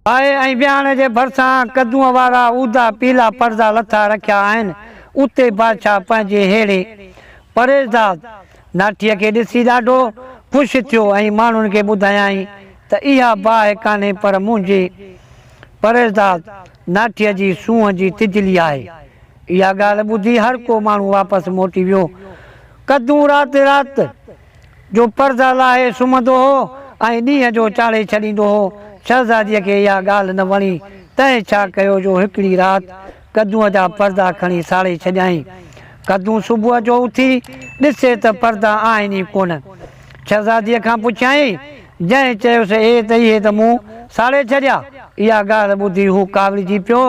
ऐं विहाणे जे भरिसां कद्दूअ वारा ऊदा पीला पर्दा लथा रखिया आहिनि। उते बादशाह पंहिंजे अहिड़े परहेज़दार नाठीअ खे ॾिसी ॾाढो ख़ुशि थियो ऐं माण्हुनि खे ॿुधायई त इहा बाहि कान्हे पर मुंहिंजे परहेज़दार नाठीअ जी सूंहं जी तिजली आहे। इहा ॻाल्हि ॿुधी हर को माण्हू वापसि मोटी वियो। कद्दू राति राति जो पर्दा लाहे सुम्हंदो हो ऐं ॾींहं जो चाढ़े छॾींदो हो। शहज़ादीअ खे इहा ॻाल्हि न वणी। तंहिं छा कयो जो हिकिड़ी राति कद्दूअ जा पर्दा खणी साड़े छॾियईं। कद्दू सुबुह जो उथी ॾिसे त पर्दा आहिनि ई कोन। शहज़ादीअ खां पुछियईं, जंहिं चयोसि त इहे त मूं साड़े छॾिया। इहा ॻाल्हि ॿुधी हू कावड़िजी पियो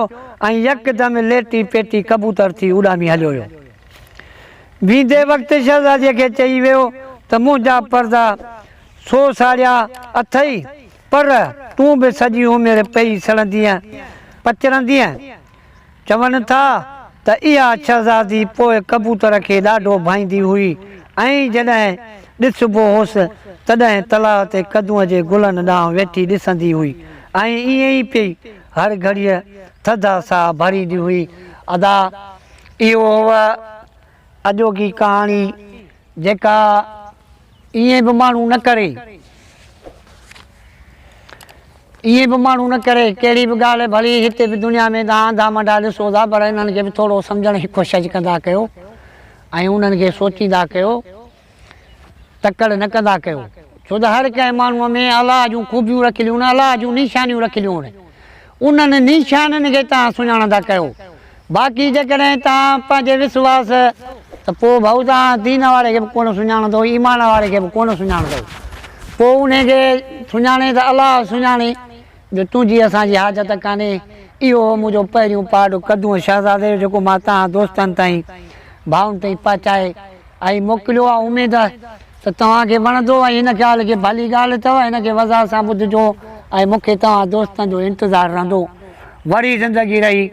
ऐं यकदमि लेटी पेटी कबूतर थी उॾामी हलियो वियो। बीहंदे वक़्तु शहज़ादीअ खे चई वियो त मुंहिंजा पर्दा सो साड़िया अथई, पर तूं बि सॼी उमिरि पई सड़ंदीअ पचरंदीअ। चवनि था त इहा शहज़ादी पोइ कबूतर खे ॾाढो भाईंदी हुई ऐं जॾहिं ॾिसबो हुअसि तॾहिं तलाउ ते कद्दूअ जे गुलनि ॾांहुं वेठी ॾिसंदी हुई ऐं ईअं ई पई हर घड़ीअ थधा साह भरींदी हुई। अदा इहो अॼोकी कहाणी जेका ईअं बि माण्हू न करे, ईअं बि माण्हू न करे। कहिड़ी बि ॻाल्हि भली हिते बि दुनिया में तव्हां धामंडा ॾिसो था, पर इन्हनि खे बि थोरो सम्झण जी कोशिशि कंदा कयो ऐं उन्हनि खे सोचींदा कयो, तकड़ न कंदा कयो। छो त हर कंहिं माण्हूअ में अलाह जूं ख़ूबियूं रखियलूं आहिनि, अलाह जूं निशानियूं रखियलूं आहिनि। उन्हनि निशाननि खे तव्हां सुञाणंदा कयो। बाक़ी जेकॾहिं तव्हां पंहिंजे विश्वास त पोइ भाऊ तव्हां दीन वारे खे बि कोन सुञाणंदो, ईमान वारे खे बि कोन सुञाणंदो। पोइ उनखे सुञाणे त अलाह सुञाणे जो तुंहिंजी असांजी हाजत कान्हे। इहो मुंहिंजो पहिरियों पार्ट कद्दू शहज़ादे जो जेको मां तव्हां दोस्तनि ताईं भाउनि ताईं पहुचाए ऐं मोकिलियो आहे। उमेदु आहे त तव्हांखे वणंदो ऐं हिन ॻाल्हि खे भली ॻाल्हि अथव, हिनखे वज़ाह सां ॿुधिजो ऐं मूंखे तव्हां दोस्तनि जो इंतज़ारु रहंदो। वरी ज़िंदगी रही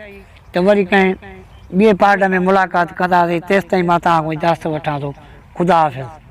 त वरी कंहिं ॿिए पार्ट में मुलाक़ात कंदासीं। तेसिताईं मां तव्हां खां इजाज़त वठां थो। ख़ुदा हाफ़िज़।